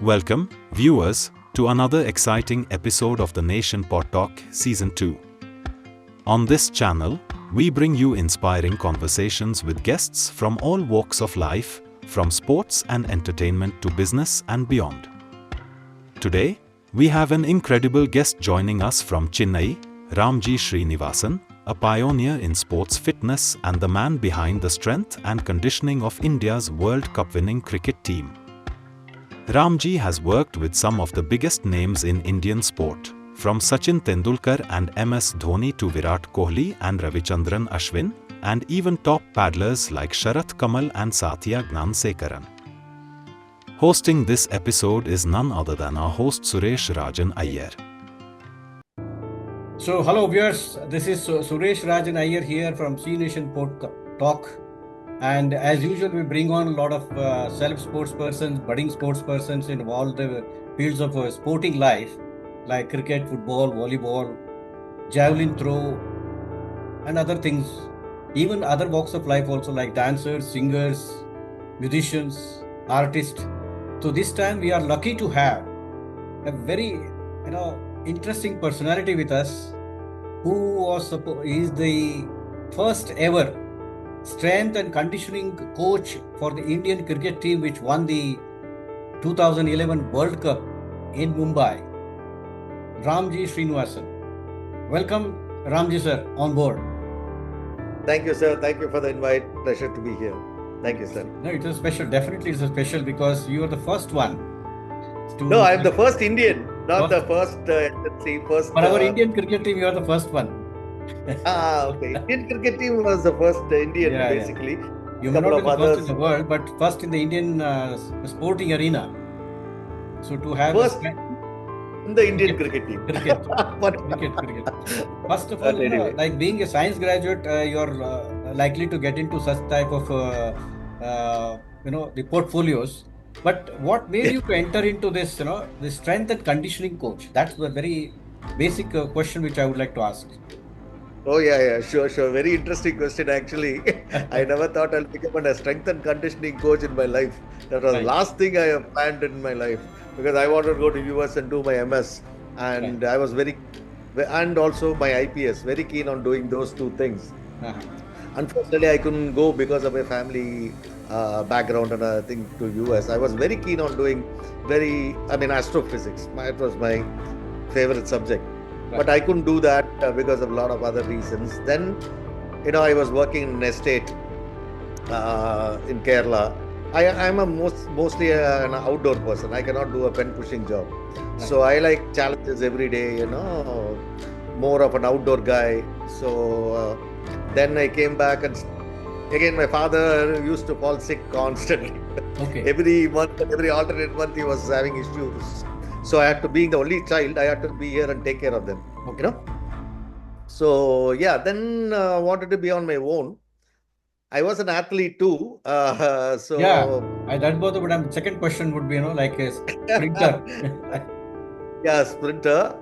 Welcome, viewers, to another exciting episode of the Nation Pod Talk Season 2. On this channel, we bring you inspiring conversations with guests from all walks of life, from sports and entertainment to business and beyond. Today, we have an incredible guest joining us from Chennai, Ramji Srinivasan, a pioneer in sports fitness and the man behind the strength and conditioning of India's World Cup winning cricket team. Ramji has worked with some of the biggest names in Indian sport, from Sachin Tendulkar and MS Dhoni to Virat Kohli and Ravichandran Ashwin, and even top paddlers like Sharath Kamal and Satya Gnanasekaran. Hosting this episode is none other than our host Suresh Rajan Iyer. So, hello viewers, this is Suresh Rajan Iyer here from C Nation Pod Talk. And as usual, we bring on a lot of self-sports persons, budding sports persons in all the fields of sporting life, like cricket, football, volleyball, javelin throw, and other things. Even other walks of life also, like dancers, singers, musicians, artists. So this time we are lucky to have a very, interesting personality with us, who is the first ever strength and conditioning coach for the Indian cricket team, which won the 2011 World Cup in Mumbai. Ramji Srinivasan. Welcome, Ramji sir, on board. Thank you, sir. Thank you for the invite. Pleasure to be here. Thank you, sir. No, it's a special. Definitely, it's a special because you are the first one. No, I'm the first Indian, not the first. First. For our Indian cricket team, you are the first one. Okay. Indian cricket team was the first Indian, basically. Yeah. You may not be the first in the world, but first in the Indian sporting arena. So to have first in the Indian cricket team. Cricket. First of all, anyway, like being a science graduate, you're likely to get into such type of the portfolios. But what made you to enter into this, the strength and conditioning coach? That's the very basic question which I would like to ask. Oh, yeah, sure. Very interesting question, actually. I never thought I'll become a strength and conditioning coach in my life. That was the last thing I have planned in my life, because I wanted to go to US and do my MS. And I was and also my IPS, very keen on doing those two things. Unfortunately, I couldn't go because of my family background and I think to US. I was very keen on doing astrophysics. It was my favorite subject. But I couldn't do that because of a lot of other reasons. Then, I was working in an estate in Kerala. I'm mostly an outdoor person. I cannot do a pen pushing job. So I like challenges every day, more of an outdoor guy. So then I came back, and again my father used to fall sick constantly. Okay. Every alternate month he was having issues. So I had to, being the only child, I had to be here and take care of them. Okay. So then wanted to be on my own. I was an athlete too. That both. But second question would be, like a sprinter. Yeah, sprinter.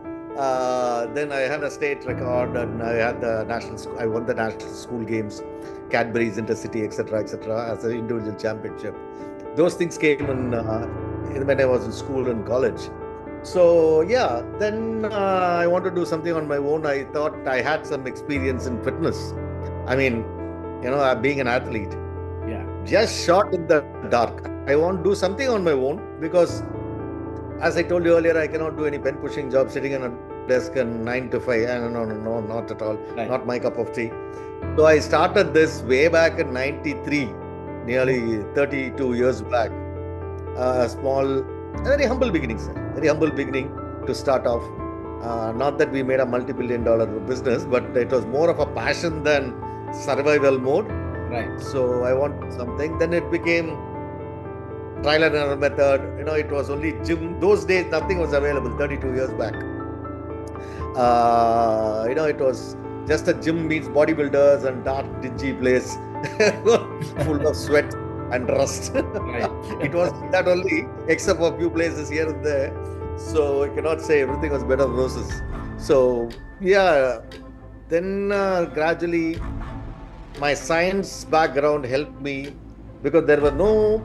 Then I had a state record, and I had I won the national school games, Cadbury's, Intercity, etc., as an individual championship. Those things came in when I was in school and college. So then I wanted to do something on my own. I thought I had some experience in fitness. Being an athlete. Yeah. Just shot in the dark. I want to do something on my own because, as I told you earlier, I cannot do any pen pushing job sitting on a desk and 9 to 5. No, not at all. Right. Not my cup of tea. So I started this way back in 93, nearly 32 years back. Very humble beginning, sir. Very humble beginning to start off. Not that we made a multi-billion-dollar business, but it was more of a passion than survival mode. Right. So I wanted something. Then it became trial and error method. It was only gym. Those days, nothing was available. 32 years back. It was just a gym meets bodybuilders and dark, dingy place, full of sweat and rust. Right. It was that only, except for a few places here and there. So I cannot say everything was bed of roses. So then gradually my science background helped me, because there was no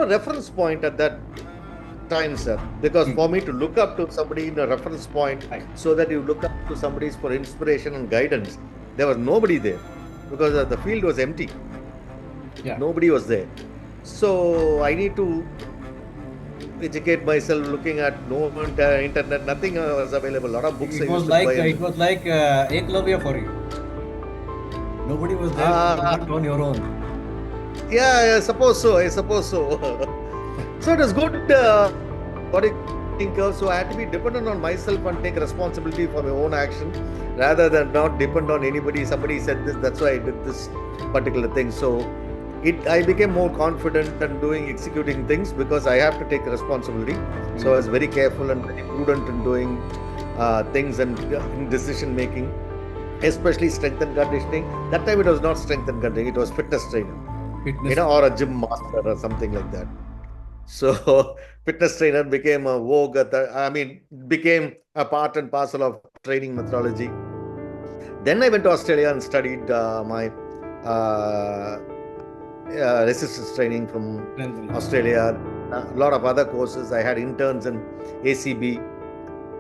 reference point at that time, sir. Because for me to look up to somebody in a reference point, so that you look up to somebody for inspiration and guidance, there was nobody there because the field was empty. Yeah. Nobody was there. So I need to educate myself, looking at no internet, nothing was available. A lot of books It I was used to like buy. it was like Eklavya for you. Nobody was there. You learned on your own. Yeah, I suppose so. So it was good. What I think of. So I had to be dependent on myself and take responsibility for my own action, rather than not depend on anybody. Somebody said this, that's why I did this particular thing. So I became more confident and executing things because I have to take responsibility. So I was very careful and very prudent in doing things and in decision making, especially strength and conditioning. That time it was not strength and conditioning; it was fitness trainer, or a gym master or something like that. So fitness trainer became a vogue. Became a part and parcel of training methodology. Then I went to Australia and studied my resistance training from Australia. A lot of other courses. I had interns in ACB.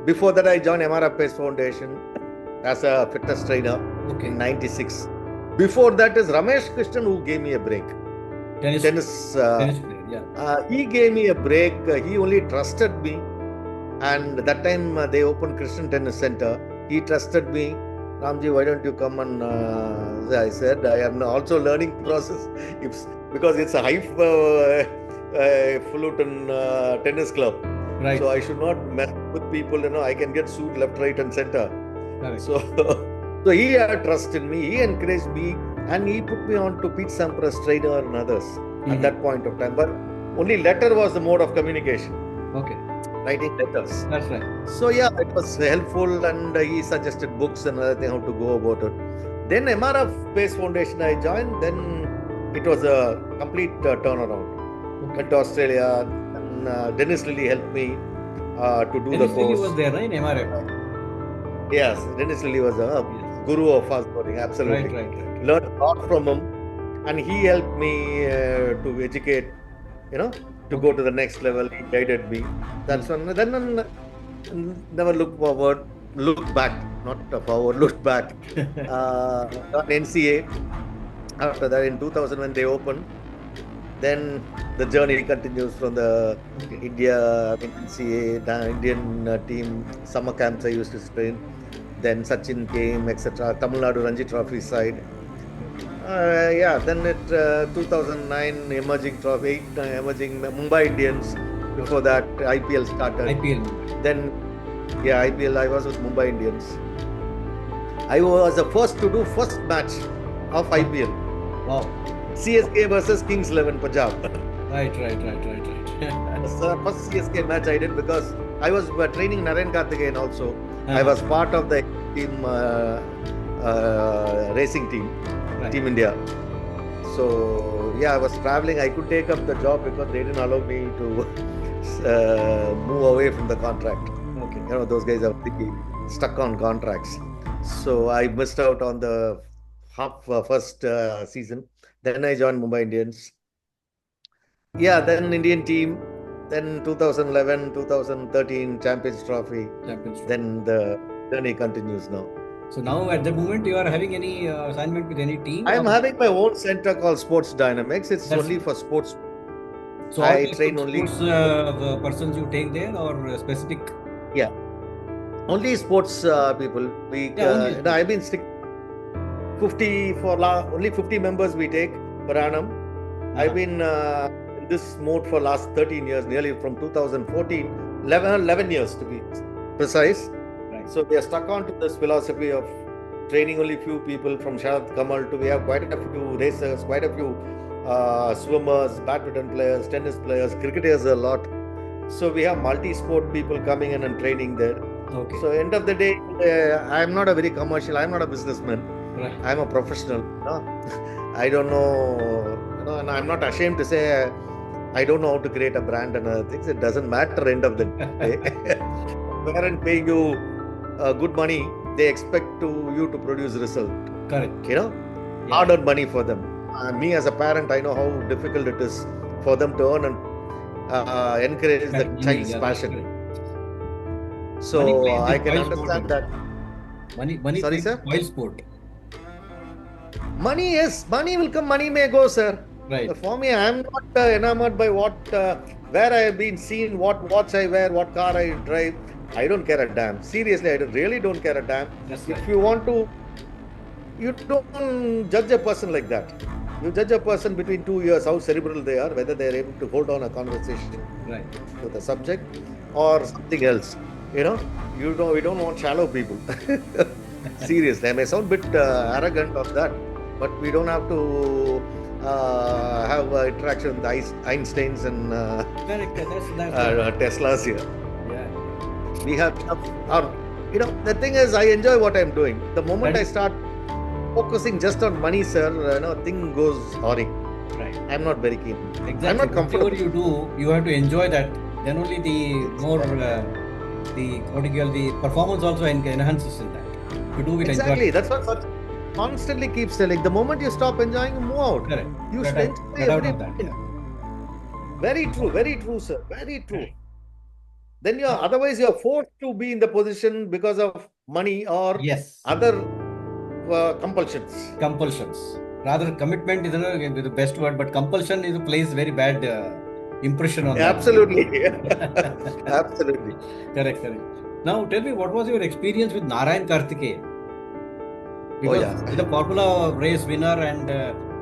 Before that, I joined MRF Pace Foundation as a fitness trainer in '96. Before that is Ramesh Krishnan who gave me a break. Tennis player, yeah. He gave me a break. He only trusted me. And that time they opened Krishnan Tennis Center. He trusted me. Ramji, why don't you come? And I said, I am also learning process. Because it's a highfalutin tennis club. Right. So I should not mess with people. I can get sued left, right, and center. Right. So he had trust in me. He encouraged me, and he put me on to Pete Sampras trainer and others at that point of time. But only letter was the mode of communication. Okay. Writing letters. That's right. So yeah, it was helpful, and he suggested books and other thing how to go about it. Then MRF Pace Foundation I joined. Then it was a complete turnaround. Went to Australia, and Dennis Lilly helped me to do the course. Dennis Lilly was there, right, in MRF? Yes, Dennis Lilly was a guru of fast bowling. Absolutely. Right. Learned a lot from him, and he helped me to educate. To go to the next level. He guided me. That's one. Then never look forward, look back, not forward, look back. On NCA. After that, in 2000 when they opened, then the journey continues from the NCA, the Indian team, summer camps I used to train. Then Sachin came, etc. Tamil Nadu Ranji Trophy side. Then it 2009 emerging trophy, emerging Mumbai Indians. Before that, IPL started. Then, IPL. I was with Mumbai Indians. I was the first to do first match of IPL. Wow. CSK versus Kings 11 Punjab. Right. So first CSK match I did because I was training Dinesh Karthik also. I was part of the team racing team. Team India. So I was traveling. I could take up the job because they didn't allow me to move away from the contract. Okay. Those guys are stuck on contracts. So I missed out on the first season. Then I joined Mumbai Indians. Then Indian team. Then 2011, 2013 Champions Trophy. Then the journey continues now. So now at the moment you are having any assignment with any team? I am having my own center called Sports Dynamics. It's only for sports. So I train only sports persons you take there or specific? Yeah, only sports people. I've been 50 for only 50 members we take per annum. I've been in this mode for last 13 years, nearly from 2014, 11 years to be precise. So we are stuck on to this philosophy of training only few people from Sharad Kamal to we have quite a few racers, quite a few swimmers, badminton players, tennis players, cricketers a lot. So we have multi-sport people coming in and training there. Okay. So end of the day, I'm not a very commercial, I'm not a businessman. Right. I'm a professional. I don't know, and I'm not ashamed to say I don't know how to create a brand and other things. It doesn't matter end of the day. Parent paying you good money, they expect you to produce result. Correct. Hard-earned money for them. Me as a parent, I know how difficult it is for them to earn encourage the child's passion. So I can understand that. Money Sorry, plays sir? spoil sport. Money, yes, money will come, money may go, sir. Right. For me, I am not enamored by where I have been seen, what watch I wear, what car I drive. I don't care a damn. Seriously, I really don't care a damn. That's If right. you want to, you don't judge a person like that. You judge a person between 2 years, how cerebral they are, whether they are able to hold on a conversation Right. with a subject or something else. We don't want shallow people. Seriously, I may sound a bit arrogant of that, but we don't have to have interaction with Einsteins and Correct. That's Teslas here. yeah. We have the thing is, I enjoy what I'm doing. The moment I start focusing just on money, sir, thing goes horrid. Right. I'm not very keen. Exactly. I'm not comfortable. Whatever you do, you have to enjoy that. Then only the more the performance also enhances in that. You do it Exactly. enjoy. That's what Sachin constantly keeps telling. The moment you stop enjoying, move out. Correct. You should enjoy Get out every of that. minute. Yeah. Very true, sir. Very true. Correct. Then otherwise you're forced to be in the position because of money or Yes. other compulsions. Compulsions. Rather, commitment is the best word, but compulsion plays very bad impression on that. Absolutely. Absolutely. Correct. Now, tell me, what was your experience with Narayan Karthikeyan? Because he's a Formula race winner, and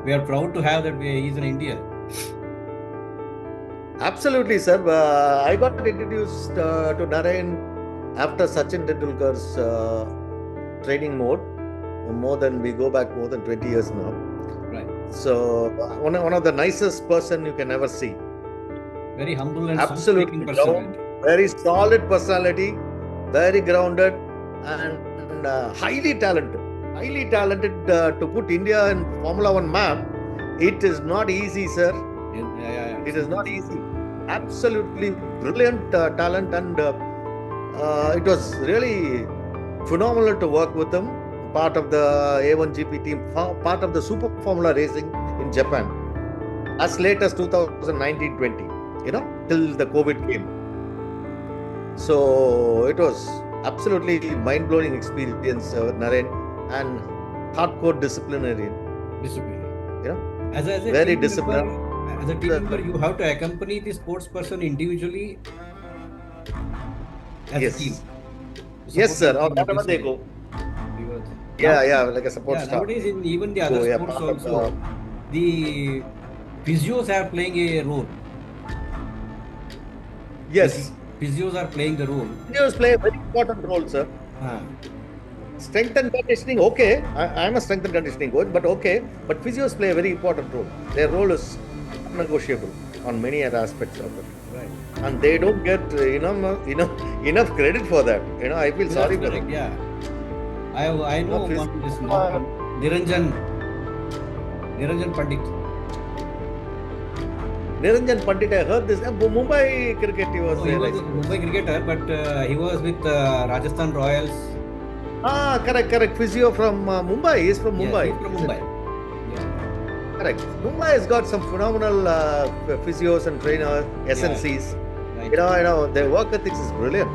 we are proud to have that he's an Indian. Absolutely, sir. I got introduced to Narayan after Sachin Tendulkar's training mode. We go back more than 20 years now. Right. So one of the nicest person you can ever see. Very humble and absolutely personality. Very solid personality, very grounded, and highly talented. Highly talented to put India in Formula One map. It is not easy, sir. Yeah. It is not easy. Absolutely brilliant talent, and it was really phenomenal to work with him. Part of the A1GP team, part of the Super Formula racing in Japan, as late as 2019-20, till the COVID came. So it was absolutely mind-blowing experience with Narayan, and hardcore disciplinarian. As a very disciplined. As a team member, you have to accompany the sports person individually as a team. Yes, sir. Or wherever they go. Yeah, like a support staff. Nowadays, in even the other sports also, the physios are playing a role. Yes. Physios are playing the role. Physios play a very important role, sir. Strength and conditioning, okay. I'm a strength and conditioning coach, but okay. But physios play a very important role. Their role is negotiable on many other aspects of it. Right. And they don't get enough credit for that. I feel sorry for them. Yeah. I know this Niranjan Pandit. Niranjan Pandit, I heard this. Mumbai cricket, he was there. He was a Mumbai cricketer, but he was with Rajasthan Royals. Correct. Physio from Mumbai. He's from Mumbai. He's from Mumbai. Yeah. Correct. Mumbai has got some phenomenal physios and trainers, SNCs. Yeah. Right. Their work ethics is brilliant.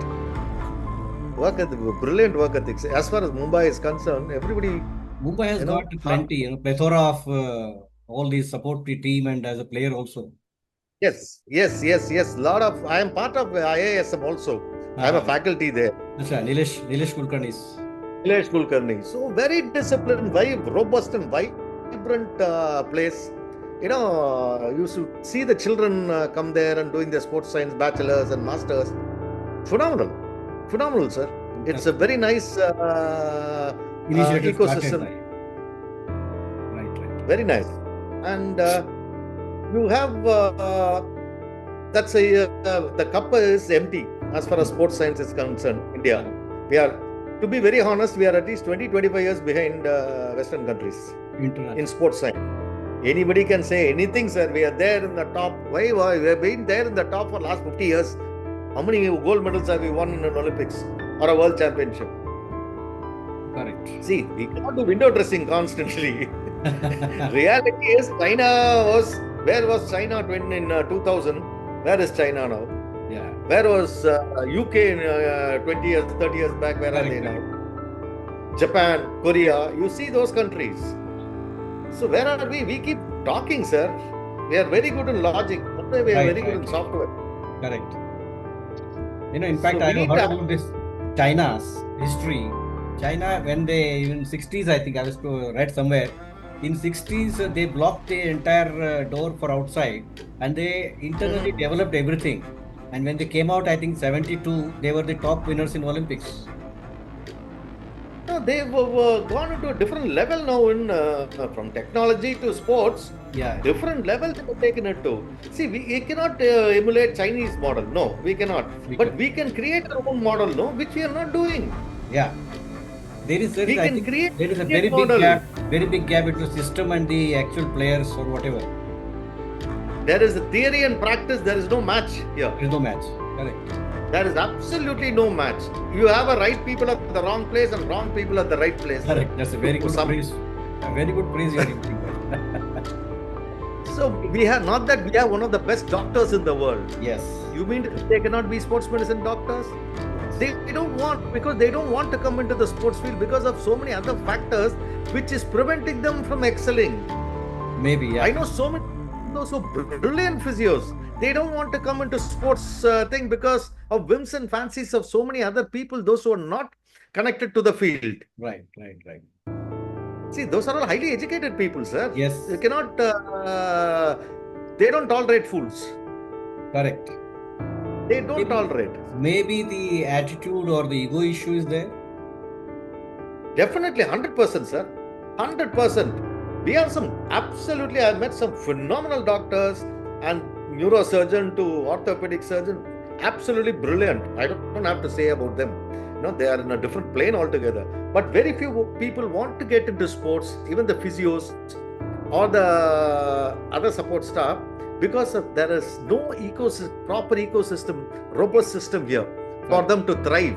Brilliant work ethics. As far as Mumbai is concerned, everybody. Mumbai has got plenty, plethora of all these support team and as a player also. Yes. Lot of. I am part of IASM also. I am a faculty there. That's right. Nilesh Kulkarni. Dinesh Karthik. So very disciplined, very robust and vibrant place. You should see the children come there and doing their sports science bachelors and masters. Phenomenal, sir. It's a very nice ecosystem. Right. Very nice. And you have that's the cup is empty as far as sports science is concerned. India, to be very honest, we are at least 20-25 years behind Western countries in sports science. Anybody can say anything, sir. We are there in the top. Why? We have been there in the top for the last 50 years. How many gold medals have we won in an Olympics or a world championship? Correct. See, we cannot do window dressing constantly. Reality is, where was China in 2000 Where is China now? Yeah. Where was UK in 20 years, 30 years back? Where are they now? Japan, Korea, you see those countries. So where are we? We keep talking, sir. We are very good in logic, but we are very good in software. Correct. In fact, I have heard about this China's history. China, when they, in 60s, I think I was read somewhere, in 60s, they blocked the entire door for outside and they internally developed everything. And when they came out, I think 72, they were the top winners in Olympics. No, they've gone into a different level now in from technology to sports. Yeah. Different level they have taken it to. See, we cannot emulate Chinese model. No, we cannot. We can create our own model, no, which we are not doing. Yeah. There is a very big gap between the system and the actual players or whatever. There is a theory and practice. There is no match here. There is no match. Correct. There is absolutely no match. You have a right people at the wrong place and wrong people at the right place. Correct. That's a very good praise. A very good praise you are giving. So we have not that we have one of the best doctors in the world. Yes. You mean they cannot be sports medicine doctors? They don't want, because they don't want to come into the sports field because of so many other factors which is preventing them from excelling. Maybe, yeah. I know so many those so brilliant physios. They don't want to come into sports thing because of whims and fancies of so many other people, those who are not connected to the field. Right. See, those are all highly educated people, sir. Yes. You cannot, they don't tolerate fools. Correct. They don't tolerate. Maybe the attitude or the ego issue is there? Definitely, 100%, sir. 100%. We have some, absolutely, I've met some phenomenal doctors and neurosurgeon to orthopedic surgeon. Absolutely brilliant. I don't have to say about them. They are in a different plane altogether. But very few people want to get into sports, even the physios or the other support staff, because there is no proper ecosystem, robust system here for them to thrive.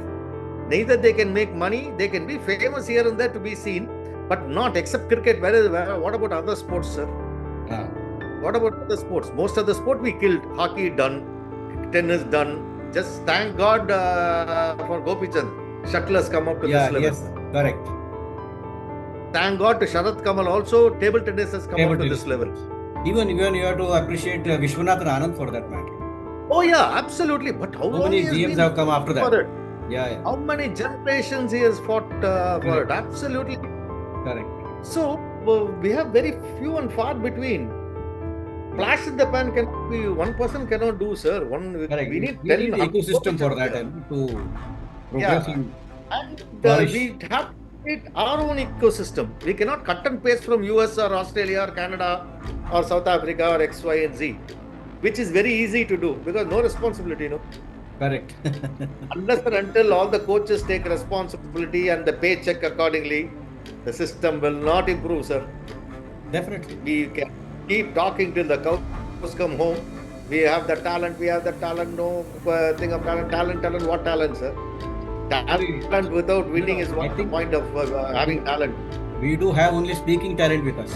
Neither they can make money, they can be famous here and there to be seen, but not except cricket. What about other sports, sir? What about other sports? Most of the sport we killed. Hockey done, tennis done. Just thank God for Gopichand. Shuttle has come up to this level. Yes, correct. Thank God to Sharat Kamal also. Table tennis has come up to this level. Even you have to appreciate Vishwanathan Anand for that matter. Oh yeah, absolutely. But how many GMs have come after that? Yeah. How many generations he has fought for it? Absolutely. Correct. So we have very few and far between. Flash in the pan cannot be, one person cannot do, sir. We need ecosystem for that to progress. And we have to create our own ecosystem. We cannot cut and paste from US or Australia or Canada or South Africa or X, Y, and Z, which is very easy to do because no responsibility, Correct. Unless and until all the coaches take responsibility and the paycheck accordingly, the system will not improve, sir. Definitely. We can keep talking till the cows come home. We have the talent, no thing of talent, what talent, sir? Talent without winning is what the point of having talent. We do have only speaking talent with us.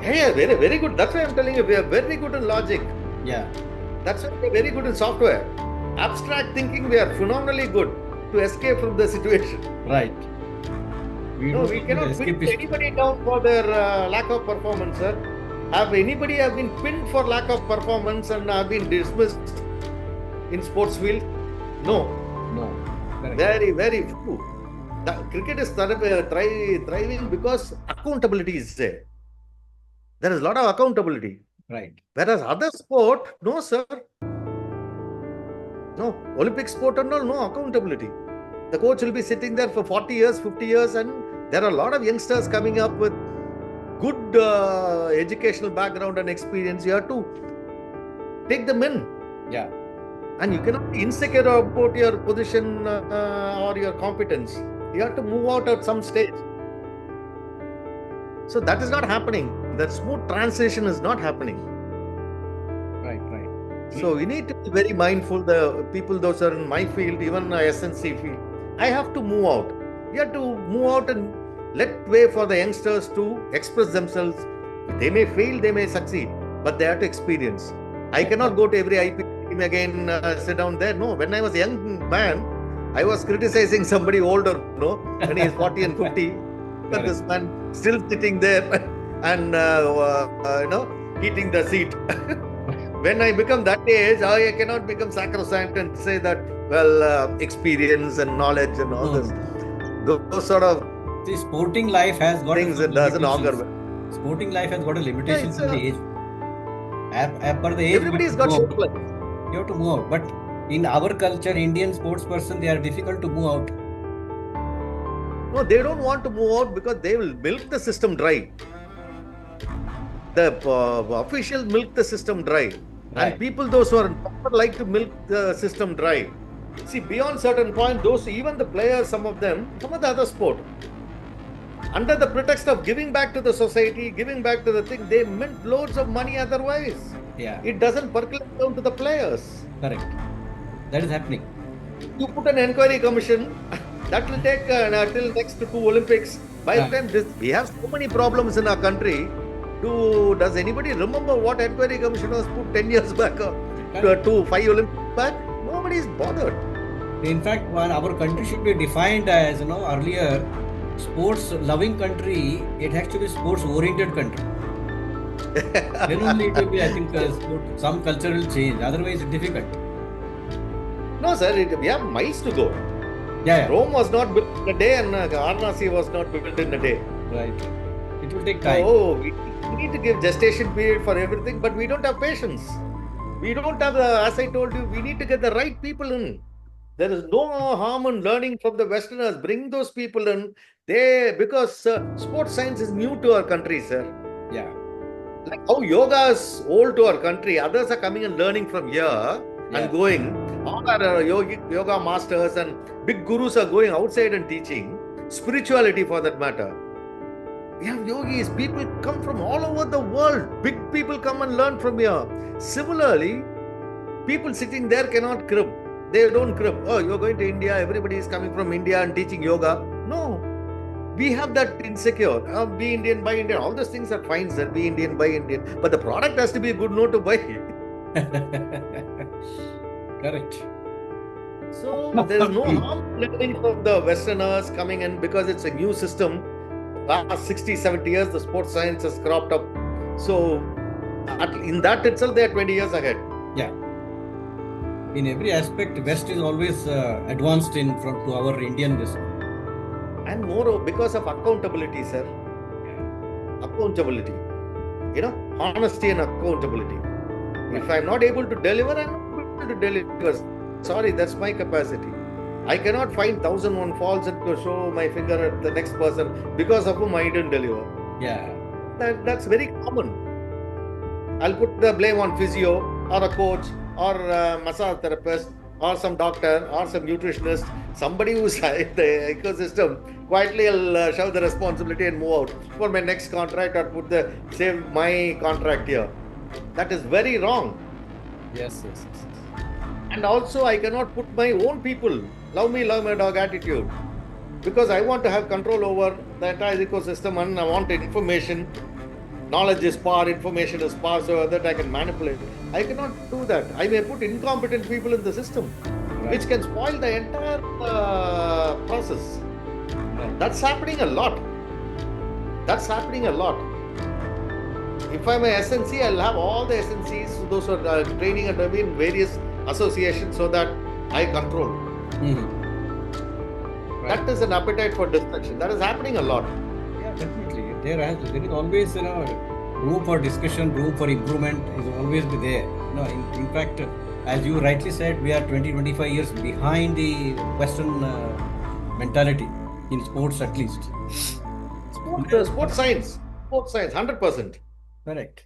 Yeah, very, very good. That's why I'm telling you, we are very good in logic. Yeah. That's why we are very good in software. Abstract thinking, we are phenomenally good to escape from the situation. Right. We cannot pin anybody down for their lack of performance, sir. Have anybody have been pinned for lack of performance and have been dismissed in sports field? No. Correct. Very, very few. The cricket is thriving because accountability is there. There is a lot of accountability. Right. Whereas other sport, no, sir. No. Olympic sport and all, no accountability. The coach will be sitting there for 40 years, 50 years, and there are a lot of youngsters coming up with good educational background and experience. You have to take them in. Yeah. And you cannot be insecure about your position or your competence. You have to move out at some stage. So that is not happening. That smooth transition is not happening. Right. So we need to be very mindful. The people, those are in my field, even SNC field, I have to move out. We have to move out and let way for the youngsters to express themselves. They may fail, they may succeed, but they have to experience. I cannot go to every IPL team again, sit down there. No, when I was a young man, I was criticizing somebody older, no, when he is 40 and 50. But this man still sitting there and, heating the seat. When I become that age, I cannot become sacrosanct and say that, experience and knowledge and all this. Those sort of See, sporting life has got things that doesn't augur well. Sporting life has got a limitation in the age. Per the age, Everybody's got short life. You have to move out. But in our culture, Indian sports person, they are difficult to move out. No, they don't want to move out because they will milk the system dry. The officials milk the system dry. Right. And people, those who are not like to milk the system dry. See, beyond certain point, those, even the players, some of the other sport, under the pretext of giving back to the society, giving back to the thing, they mint loads of money otherwise. Yeah. It doesn't percolate down to the players. Correct. That is happening. You put an inquiry commission, that will take till next 2 Olympics. By the time we have so many problems in our country, does anybody remember what inquiry commission was put 10 years back to 5 Olympics back? Nobody is bothered. In fact, our country should be defined as, earlier, sports-loving country. It has to be sports-oriented country. Then only it will be, I think, some cultural change. Otherwise, it's difficult. No, sir, we have miles to go. Yeah. Rome was not built in a day and Varanasi was not built in a day. Right. It will take time. Oh, we need to give gestation period for everything, but we don't have patience. We don't have, as I told you, we need to get the right people in. There is no harm in learning from the Westerners. Bring those people in. Because sports science is new to our country, sir. Yeah. Like how yoga is old to our country. Others are coming and learning from here and going. All our yoga masters and big gurus are going outside and teaching. Spirituality for that matter. We have yogis. People come from all over the world. Big people come and learn from here. Similarly, people sitting there cannot crib. They don't crib. Oh, you're going to India. Everybody is coming from India and teaching yoga. No. We have that insecure. Be Indian, buy Indian. All those things are fine, sir. Be Indian, buy Indian. But the product has to be a good note to buy. Correct. So there is no harm learning from the Westerners coming in because it's a new system. Last 60, 70 years, the sports science has cropped up. So in that itself, they are 20 years ahead. Yeah. In every aspect, West is always advanced to our Indian this. And more because of accountability, sir. Accountability. Honesty and accountability. If I'm not able to deliver, I'm not able to deliver. Sorry, that's my capacity. I cannot find 1001 faults and to show my finger at the next person because of whom I didn't deliver. Yeah. That's very common. I'll put the blame on physio or a coach or a massage therapist or some doctor or some nutritionist. Somebody who's in the ecosystem, quietly I'll shove the responsibility and move out for my next contract or save my contract here. That is very wrong. Yes. And also I cannot put my own people, love me, love my dog attitude. Because I want to have control over the entire ecosystem and I want information. Knowledge is power, information is power, so that I can manipulate. I cannot do that. I may put incompetent people in the system, which can spoil the entire process. That's happening a lot. If I'm a SNC, I'll have all the SNCs, those who are training under me in various associations so that I control. That is an appetite for destruction. That is happening a lot. Yeah, definitely. There is always room for discussion, room for improvement is always be there. In fact, as you rightly said, we are 20-25 years behind the Western mentality in sports at least. Sports science, 100%. Correct.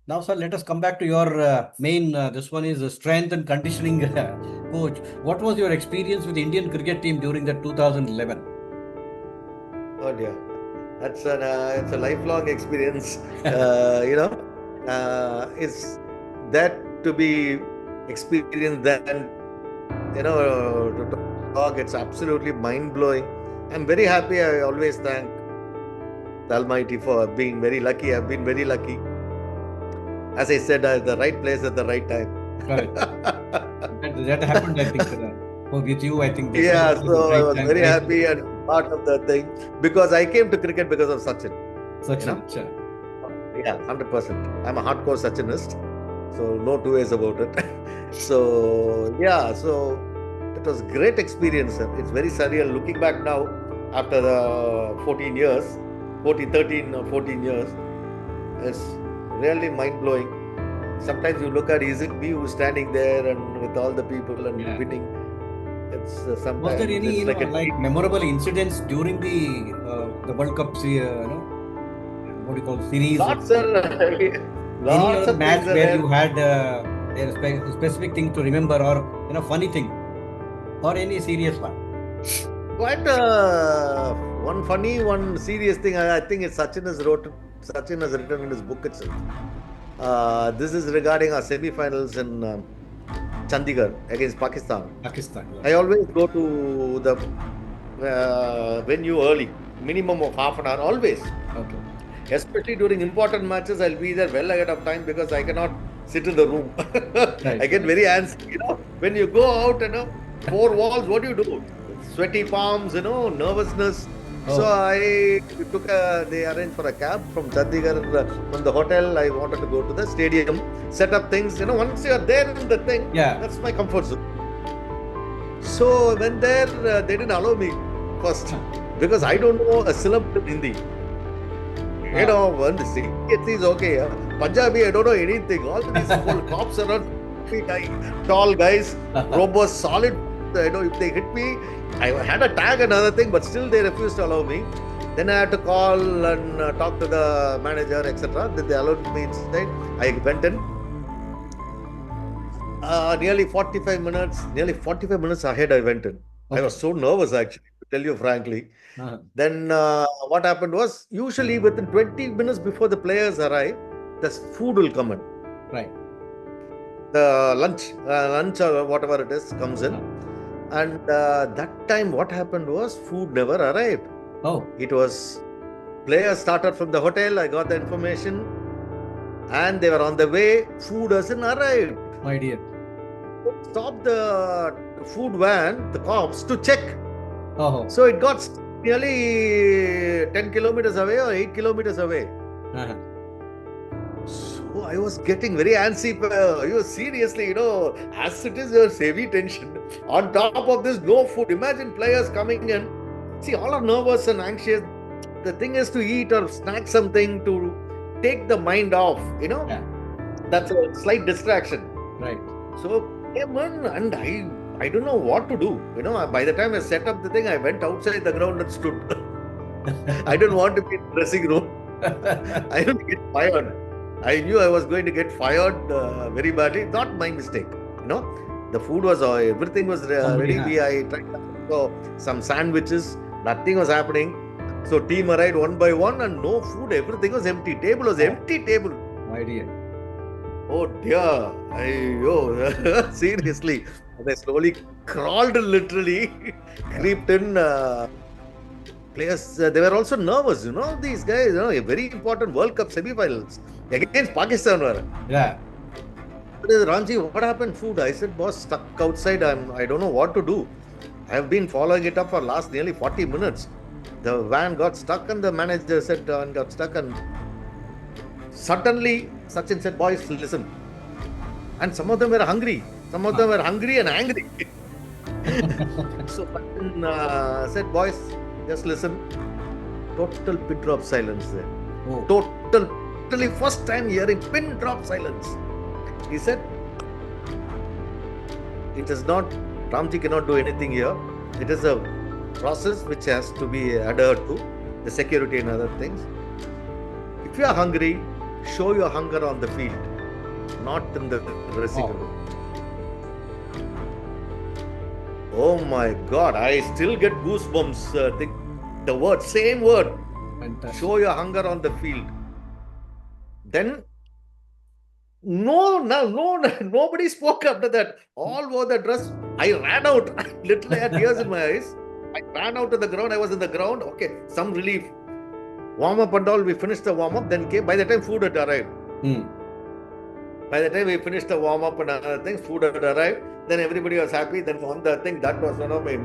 Now, sir, let us come back to your main. This one is strength and conditioning coach. What was your experience with the Indian cricket team during the 2011? Oh dear, it's a lifelong experience. Is that to be experienced then? To talk, it's absolutely mind blowing. I'm very happy. I always thank the Almighty for being very lucky. I've been very lucky. as I said, the right place at the right time. Correct. That happened, I think. With you, I think. Yeah, It was so a I right was time, very right happy place. and part of the thing because I came to cricket because of Sachin. Sachin, sure. Yeah, 100%. I'm a hardcore Sachinist, so no two ways about it. So yeah, so it was great experience. It's very surreal looking back now after the 14 years, 13 or 14 years. It's really mind blowing. Sometimes you look at, is it me who's standing there and with all the people and Yeah. winning? It's Was sometimes there any, it's like a like memorable incidents during the World Cup, what do you call series? lots, sir. Any Lots other of match things are where there. you had a specific thing to remember, or funny thing, or any serious one? Quite one funny, one serious thing. I think it's Sachin has written in his book itself. This is regarding our semi-finals in Chandigarh against Pakistan. Pakistan. Yeah. I always go to the venue early, minimum of half an hour, always. Okay. Especially during important matches, I'll be there well ahead of time because I cannot sit in the room. Right. I get very antsy. When you go out, four walls, what do? Sweaty palms, nervousness. So they arranged for a cab from Chandigarh from the hotel. I wanted to go to the stadium, set up things. Once you're there in the thing, that's my comfort zone. So when there, they didn't allow me first because I don't know a syllable in Hindi. When the CKC is okay. Punjabi, I don't know anything. All these cops around, tall guys, robust, solid. If they hit me, I had a tag and other thing, but still they refused to allow me. Then I had to call and talk to the manager, etc. Then they allowed me inside. I went in. Nearly 45 minutes ahead I went in. Okay. I was so nervous, actually, to tell you frankly. Then what happened was, usually within 20 minutes before the players arrive, the food will come in. Right. The lunch or whatever it is comes in. And that time what happened was, food never arrived. It was, players started from the hotel, I got the information, and they were on the way, food hasn't arrived. My dear. Stopped the food van, the cops, to check. So it got nearly 10 kilometers away or 8 kilometers away. So I was getting very antsy. Seriously, as it is, there's heavy tension. On top of this, no food. Imagine players coming in. See, all are nervous and anxious. The thing is to eat or snack something to take the mind off, That's a slight distraction. Right. So came in and I don't know what to do. By the time I set up the thing, I went outside the ground and stood. I didn't want to be in the dressing room. I didn't get fired. I knew I was going to get fired very badly. Not my mistake. The food was, everything was ready. I tried some sandwiches. Nothing was happening. So team arrived one by one and no food. Everything was empty. Table was empty. Table. My dear. Oh dear. Seriously. I slowly crawled, literally, creeped in. Players, they were also nervous, these guys, a very important World Cup semi-finals against Pakistan. Yeah. Ramji, what happened? Food. I said, boss, stuck outside. I don't know what to do. I have been following it up for last nearly 40 minutes. The van got stuck and the manager said, got stuck, and suddenly Sachin said, boys, listen. And some of them were hungry. Some of them were hungry and angry. So Sachin said, boys, just listen. Total pin drop silence there. Totally first time hearing pin drop silence. He said, it is not, Ramji cannot do anything here. It is a process which has to be adhered to, the security and other things. If you are hungry, show your hunger on the field, not in the dressing room. Oh my God, I still get goosebumps. The same word. Fantastic. Show your hunger on the field. Then, nobody spoke after that. All wore the dress. I ran out. Literally had tears in my eyes. I ran out to the ground. I was in the ground. Okay, some relief. Warm up and all. We finished the warm up. Then came. By the time food had arrived. By the time we finished the warm up and other things, food had arrived. Then everybody was happy. Then on the thing, that was one of my.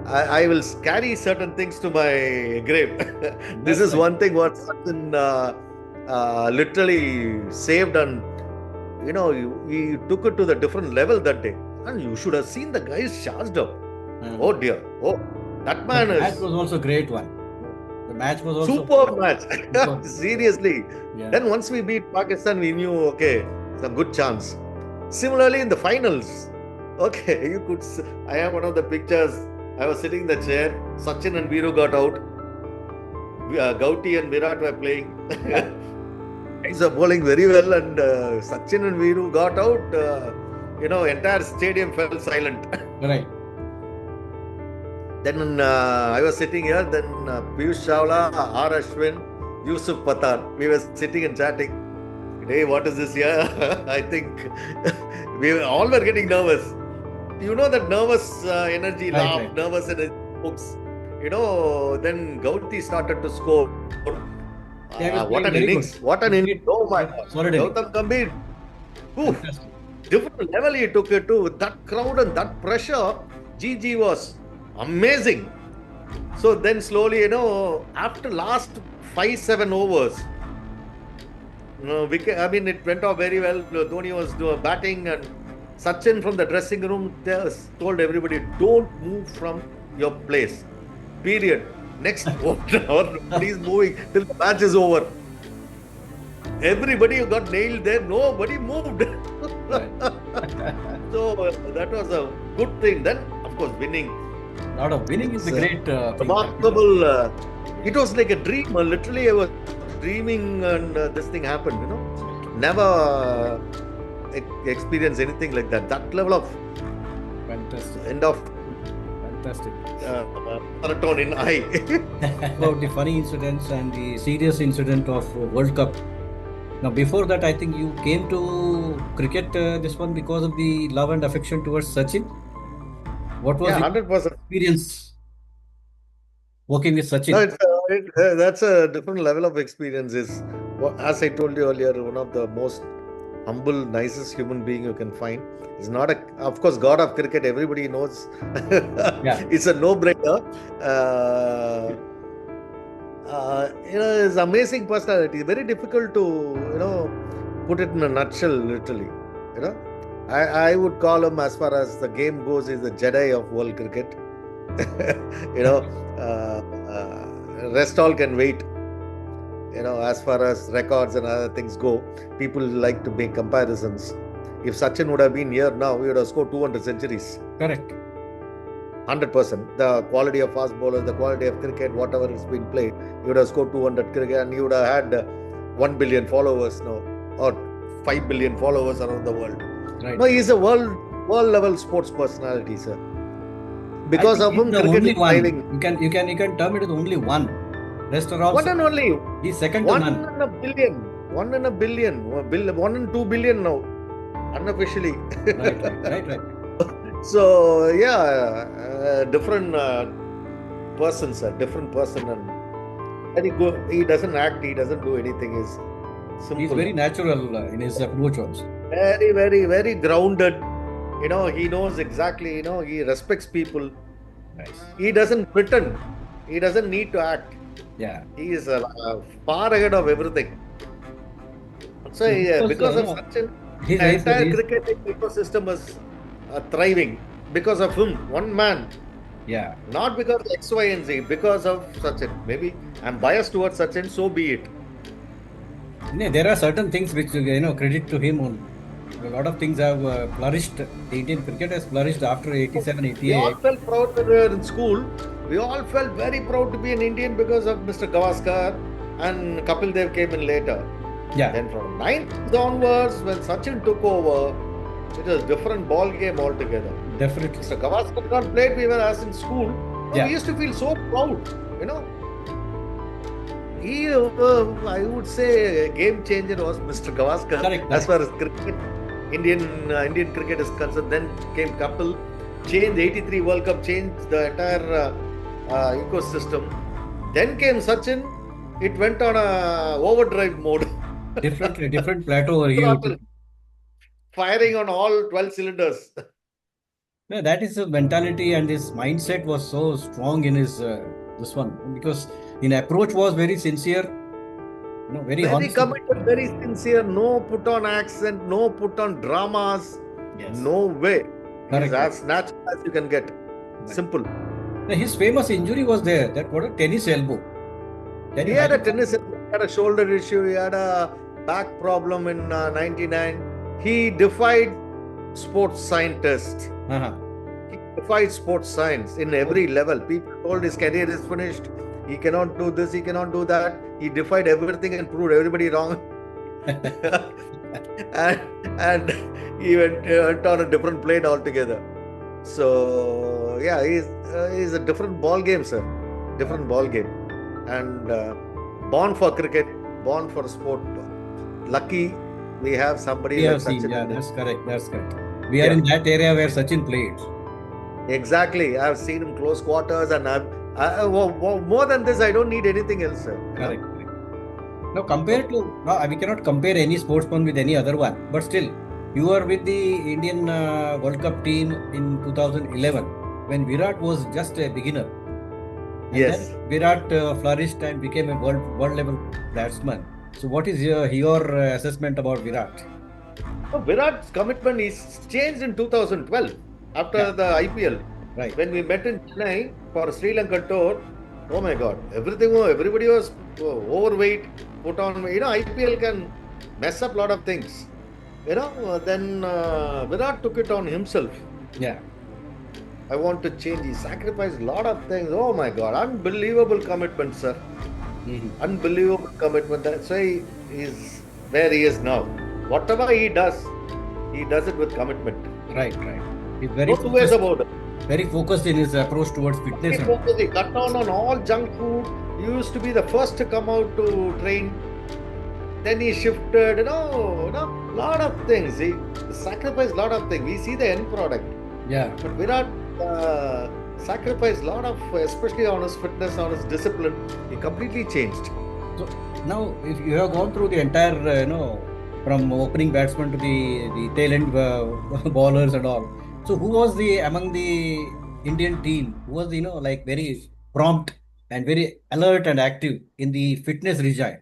I will carry certain things to my grave. This is one thing what Sachin literally saved, and he took it to the different level that day. And you should have seen the guys charged up. Oh dear! Oh, that man is. That was also a great one. The match was also superb match. Seriously. Yeah. Then once we beat Pakistan, we knew okay, it's a good chance. Similarly, in the finals, okay, you could. I have one of the pictures. I was sitting in the chair. Sachin and Viru got out. Gauti and Virat were playing. Guys are bowling very well, and Sachin and Viru got out. Entire stadium fell silent. Right. Then I was sitting here. Then Piyush Chawla, R. Ashwin, Yusuf Pathan. We were sitting and chatting. Hey, what is this here? I think we all were getting nervous. You know that nervous energy, laugh, nervous energy books. Then Gauti started to score. What an innings! Good. What an innings! Oh my God! Gautam Gambhir. Different level he took it to. That crowd and that pressure, GG was amazing. So then slowly, after last 5-7 overs, it went off very well. Dhoni was batting, and Sachin from the dressing room told everybody, don't move from your place. Period. Next 1 hour, nobody's moving till the match is over. Everybody got nailed there. Nobody moved. So that was a good thing. Then, of course, winning. Lot of winning is a great remarkable. It was like a dream. Literally, I was dreaming, and this thing happened. Never experienced anything like that. That level of fantastic. End of fantastic. Marathon in eye. About the funny incidents and the serious incident of World Cup. Now, before that, I think you came to cricket this one because of the love and affection towards Sachin. What was 100% experience working with Sachin? No, that's a different level of experiences. As I told you earlier, one of the most humble, nicest human being you can find. He's not of course, God of cricket, everybody knows. It's a no-brainer. His amazing personality. Very difficult to, put it in a nutshell, literally. I would call him, as far as the game goes, he's the Jedi of world cricket. Rest all can wait. As far as records and other things go, people like to make comparisons. If Sachin would have been here now, he would have scored 200 centuries. Correct. 100%. The quality of fast bowlers, the quality of cricket, whatever has been played, he would have scored 200 cricket, and he would have had 1 billion followers now, or 5 billion followers around the world. Right. No, he's a world level sports personality, sir. Because of him, cricket is thriving. You can term it as only one. Rest are all one and only. He's second to none. 1 in a billion. 1 in a billion. 1 in 2 billion now. Unofficially. Right. So different person, sir. Different person, and he doesn't act. He doesn't do anything. He's simple. He's very natural in his approach also. Very, very, very grounded. He knows exactly. He respects people. Nice. He doesn't pretend. He doesn't need to act. Yeah. He is far ahead of everything. So because of Sachin, the entire cricket ecosystem was thriving because of him, one man. Yeah. Not because of X, Y, and Z, because of Sachin. Maybe I'm biased towards Sachin, so be it. There are certain things which, credit to him only. A lot of things have flourished. The Indian cricket has flourished after 87, 88. We all felt proud when we were in school. We all felt very proud to be an Indian because of Mr. Gavaskar, and Kapil Dev came in later. Yeah. Then from 90s onwards, when Sachin took over, it was a different ball game altogether. Definitely. Mr. Gavaskar got played, we were as in school. We used to feel so proud, He, I would say, a game changer was Mr. Gavaskar. Correct. As far as cricket, Indian cricket is concerned. Then came Kapil, changed 83 World Cup, changed the entire ecosystem. Then came Sachin. It went on a overdrive mode. Different plateau over here. firing on all 12 cylinders. No, that is the mentality, and his mindset was so strong in his this one, because in approach was very sincere, very Very honest. committed, very sincere, no put on accent, no put on dramas. Yes. No way. Correct. He's as natural as you can get. Simple. His famous injury was there. That was a tennis elbow. He had a tennis elbow, he had a shoulder issue, he had a back problem in 99. He defied sports scientists. He defied sports science in every level. People told his career is finished. He cannot do this, he cannot do that. He defied everything and proved everybody wrong. and he went on a different plane altogether. So yeah, he's a different ball game, sir. Different ball game. And born for cricket, born for sport. Lucky we have somebody like Sachin. Yeah, that's correct. That's correct. We are in that area where Sachin played. Exactly. I've seen him close quarters, and more than this, I don't need anything else, sir. Correct. Now, we cannot compare any sportsman with any other one, but still, you were with the Indian World Cup team in 2011 when Virat was just a beginner. And yes. Then Virat flourished and became a world level batsman. So, what is your assessment about Virat? Virat's commitment is changed in 2012 after the IPL. Right. When we met in Chennai for Sri Lankan tour, oh my God, everybody was overweight, put on, IPL can mess up a lot of things. Then Virat took it on himself. Yeah. I want to change. He sacrificed a lot of things. Oh my God, unbelievable commitment, sir. Mm-hmm. Unbelievable commitment. That's why he's where he is now. Whatever he does it with commitment. Right. He's very no two ways about it. Very focused in his approach towards fitness. He cut down on all junk food. He used to be the first to come out to train. Then he shifted, lot of things. He sacrificed a lot of things. We see the end product. Yeah. But Virat sacrificed a lot of, especially on his fitness, on his discipline. He completely changed. So now, if you have gone through the entire, from opening batsman to the tail end bowlers and all. So who was among the Indian team who was very prompt and very alert and active in the fitness regime?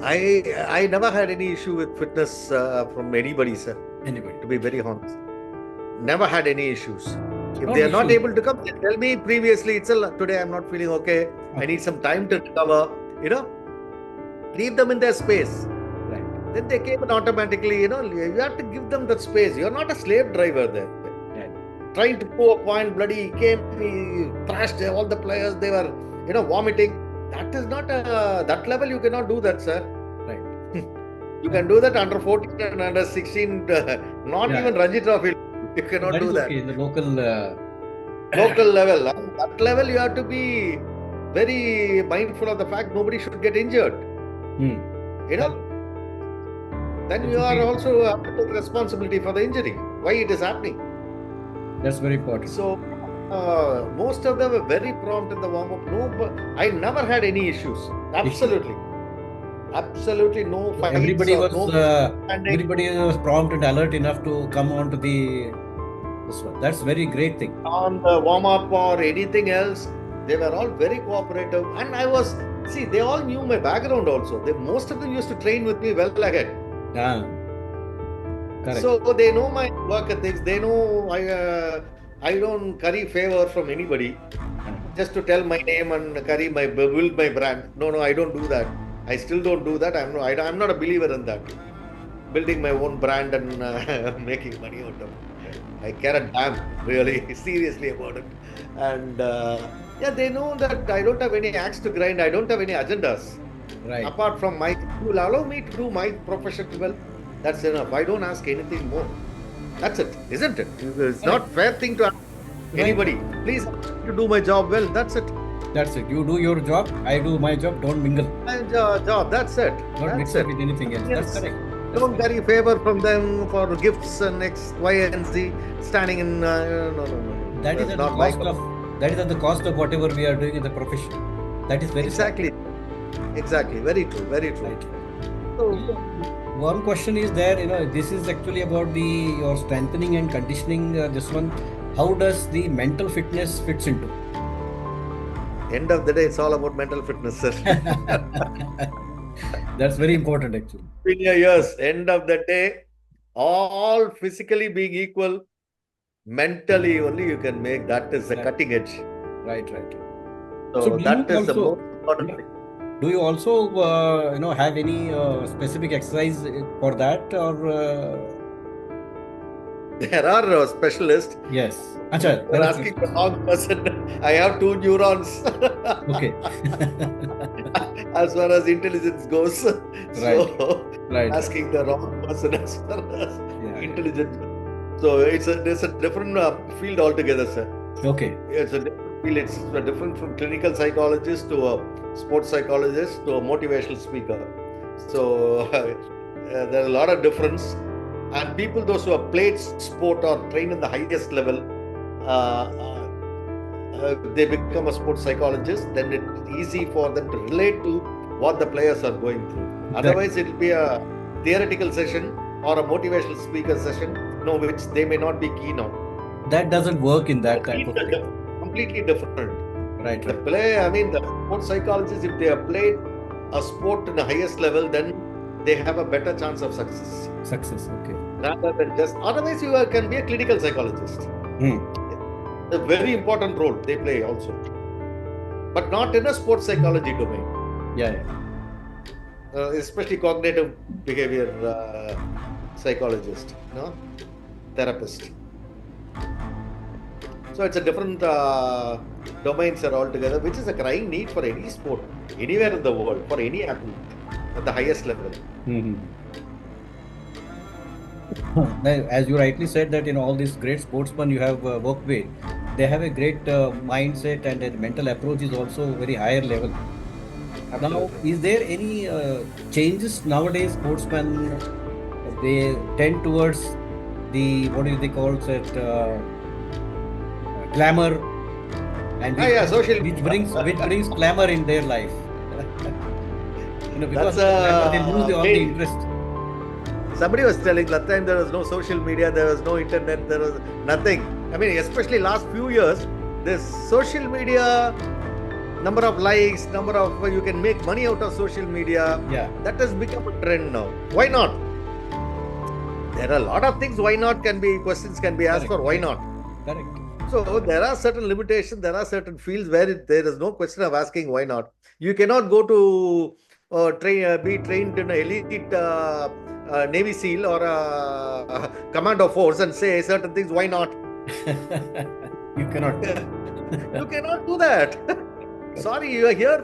I never had any issue with fitness from anybody, sir. Anybody. To be very honest. Never had any issues. If they are not able to come, they tell me previously, today I'm not feeling okay. I need some time to recover. Leave them in their space. Right. Then they came and automatically, you have to give them that space. You're not a slave driver there. Right. Trying to prove a point, he thrashed all the players. They were, vomiting. That is not that level. You cannot do that, sir. Right. You can do that under 14 and under 16, even Ranji Trophy. You cannot do that. Okay. The local level. That level, you have to be very mindful of the fact nobody should get injured. Then you are also have to take responsibility for the injury. Why it is happening. That's very important. So, most of them were very prompt in the warm-up. I never had any issues. Absolutely. Absolutely no fights. Everybody was prompt and alert enough to come on to this one. That's very great thing. On the warm-up or anything else, they were all very cooperative. And they all knew my background also. Most of them used to train with me well ahead. Correct. So they know my work ethics. They know I don't curry favor from anybody. Just to tell my name and build my brand. No, I don't do that. I still don't do that. I'm not a believer in that. Building my own brand and making money out of it. I care a damn, really, seriously about it. And they know that I don't have any axe to grind. I don't have any agendas. Right. Apart from you will allow me to do my profession well. That's enough. I don't ask anything more. That's it, isn't it? It's not fair thing to ask anybody. Please to do my job well. That's it. That's it. You do your job. I do my job. Don't mingle. My job. That's it. Don't mix it with anything else. Yes. That's correct. Don't carry favor from them for gifts and X, Y, and Z. Standing in no. That is at the cost of. That is at the cost of whatever we are doing in the profession. That is very exactly. Very true. Right. So one question is there, this is actually about your strengthening and conditioning. This one, how does the mental fitness fits into? End of the day, it's all about mental fitness, sir. That's very important, actually. In your years, end of the day, all physically being equal, mentally only you can make that is the cutting edge. Right. So that is the most important thing. Do you also, have any specific exercise for that, or? There are specialists. Yes. Achha, you're asking the wrong person. I have 2 neurons. Okay. As far as intelligence goes. Right. Asking the wrong person as far as intelligence. So it's a different field altogether, sir. Okay. It's a different field. It's different from clinical psychologist to a sports psychologist to a motivational speaker. So there are a lot of difference. And people, those who have played sport or trained in the highest level, they become a sports psychologist. Then it's easy for them to relate to what the players are going through. Otherwise, it will be a theoretical session or a motivational speaker session, which they may not be keen on. That doesn't work in that type of thing. Completely different. Right. The sports psychologists, if they have played a sport in the highest level, then they have a better chance of success. Okay. Rather than just, otherwise you can be a clinical psychologist. A very important role they play also. But not in a sports psychology domain. Yeah. Especially cognitive behavior psychologist, therapist. So it's a different domains are altogether, which is a crying need for any sport, anywhere in the world, for any athlete at the highest level. As you rightly said that all these great sportsmen you have worked with, they have a great mindset, and their mental approach is also very higher level. Absolutely. Now, is there any changes nowadays? Sportsmen, they tend towards the, what do they call it, glamour, and which brings glamour in their life. Because they lose all the interest. Somebody was telling that time there was no social media, there was no internet, there was nothing. I mean, especially last few years, this social media, number of likes, you can make money out of social media. Yeah. That has become a trend now. Why not? There are a lot of things. Why not? Questions can be asked for. Why not? Correct. So there are certain limitations. There are certain fields where there is no question of asking why not. You cannot go to be trained in an elite Navy SEAL or a commando force and say certain things. Why not? You cannot. You cannot do that. Sorry, you are here.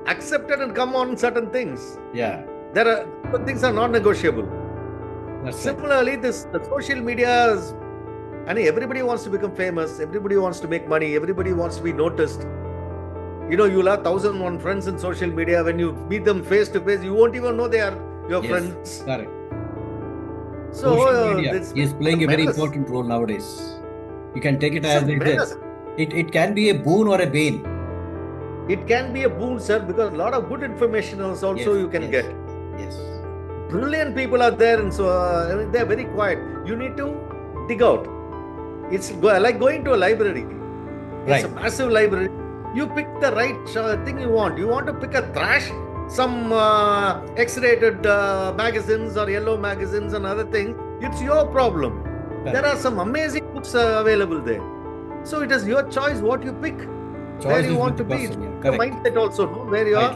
Accepted and come on certain things. Yeah. There are things are non-negotiable. Similarly, the social media is, everybody wants to become famous. Everybody wants to make money. Everybody wants to be noticed. You'll have 1,001 friends in social media. When you meet them face to face, you won't even know they are your friends. Correct. So social media is playing a very important role nowadays. You can take it as it is. It can be a boon or a bane. It can be a boon, sir, because a lot of good information also you can get. Yes. Brilliant people are there, and so they're very quiet. You need to dig out. It's like going to a library. It's a massive library. You pick the right thing you want. You want to pick a trash, some X-rated magazines or yellow magazines and other things. It's your problem. There are some amazing books available there. So it is your choice what you pick. Where you want to be. The mindset also, where you are.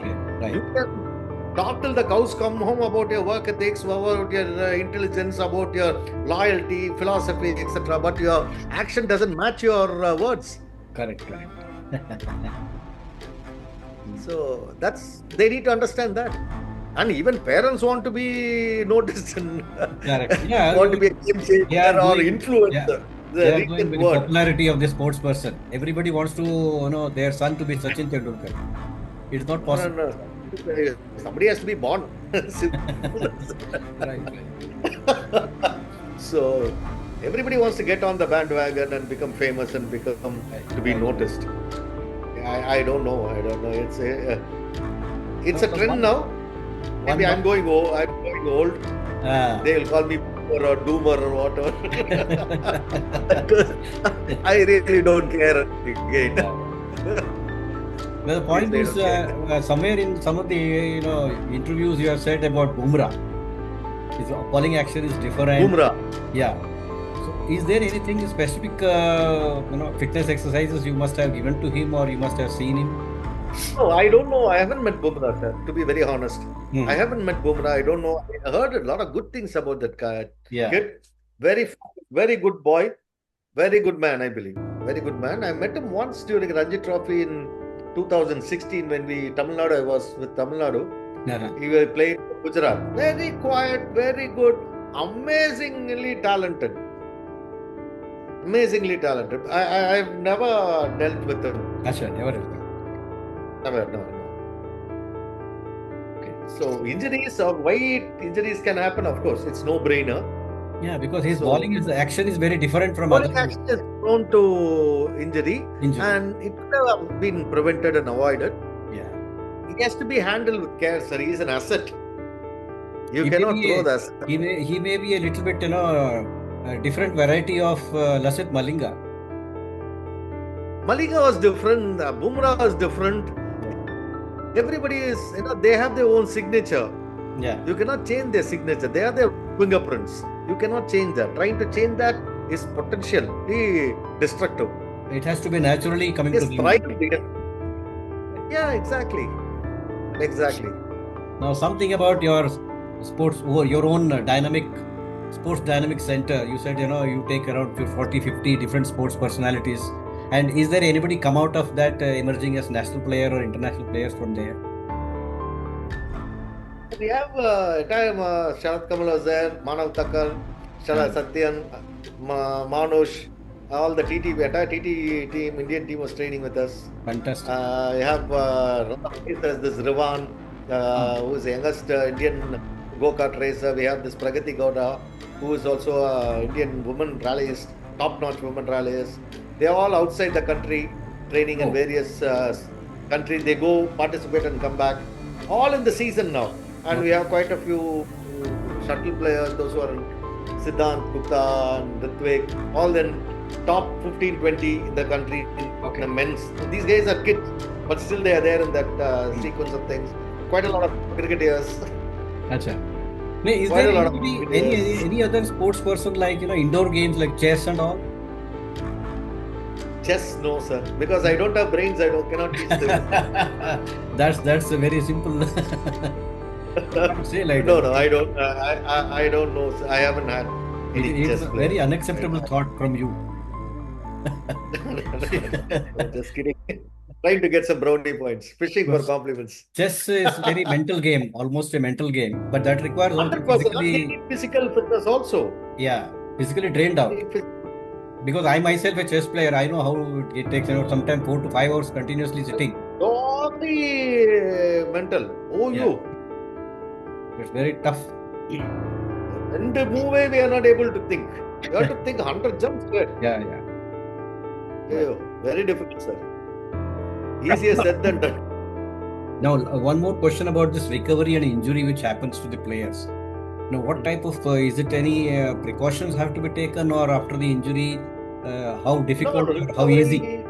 You can talk till the cows come home about your work ethics, about your intelligence, about your loyalty, philosophy, etc. But your action doesn't match your words. Correct. So they need to understand that. And even parents want to be noticed and want to be a game changer or influencer. They are going with the popularity of the sports person. Everybody wants to, their son to be Sachin Tendulkar. It's not possible. No. Somebody has to be born. Right. So everybody wants to get on the bandwagon and become famous and become to be noticed. I don't know. It's a trend now. Maybe I'm going old. They'll call me boomer or doomer or whatever. I really don't care again. The point is, somewhere in some of the interviews you have said about Bumrah, his bowling action is different. Bumrah. Yeah. So, is there anything specific, fitness exercises you must have given to him, or you must have seen him? No, I don't know. I haven't met Bumrah, sir, to be very honest. I haven't met Bumrah. I don't know. I heard a lot of good things about that guy. Yeah. Kid. Very, very good boy. Very good man, I believe. Very good man. I met him once during Ranji Trophy in 2016 when I was with Tamil Nadu. He was playing for Gujarat. Very quiet, very good, amazingly talented. Amazingly talented. I've never dealt with him. Ashwin, never. Never, no. Okay. So injuries, or why injuries can happen, of course, it's no brainer. Yeah, because his bowling action is very different from bowling action is prone to injury, and it could have been prevented and avoided. Yeah. He has to be handled with care, sir. He is an asset. You cannot throw the asset. He may be a little bit, a different variety of Lasith Malinga. Malinga was different. Bumrah was different. Everybody is, they have their own signature. Yeah. You cannot change their signature. They are their fingerprints. You cannot change that. Trying to change that is potentially destructive. It has to be naturally coming to you. Yeah, exactly. Exactly. Now, something about your sports, your own sports dynamic center. You said, you take around 40, 50 different sports personalities. And is there anybody come out of that emerging as national player or international players from there? We have Sharat Kamal was there, Manav Thakkar, Satyan, Manush, all the entire TT team, Indian team was training with us. Fantastic. We have this Rivan, who is the youngest Indian go-kart racer. We have this Pragati Gowda, who is also an Indian woman rallyist, top-notch woman rallyist. They are all outside the country, training in various countries. They go participate and come back. All in the season now. And we have quite a few shuttle players, those who are in Siddhant, Gupta, and Ritvik, all in top 15, 20 in the country in the men's. These guys are kids, but still they are there in that sequence of things. Quite a lot of cricketers. Achha. Is there any other sports person like, indoor games like chess and all? Chess, no, sir. Because I don't have brains, I cannot teach them. That's a very simple. Say like no, I don't. I don't know. Sir. I haven't had any chess. It's a very unacceptable thought from you. Just kidding. Trying to get some brownie points. Fishing for compliments. Chess is very mental game, almost a mental game, but that requires 100% physical fitness also. Yeah, physically drained out. Because I myself a chess player, I know how it takes sometimes 4 to 5 hours continuously sitting. Only mental. You. It's very tough. And the move away, we are not able to think. You have to think 100 jumps there. Yeah. Very difficult, sir. Easier said than done. Now, one more question about this recovery and injury which happens to the players. Now, what type of, is it any precautions have to be taken, or after the injury, how difficult or how easy?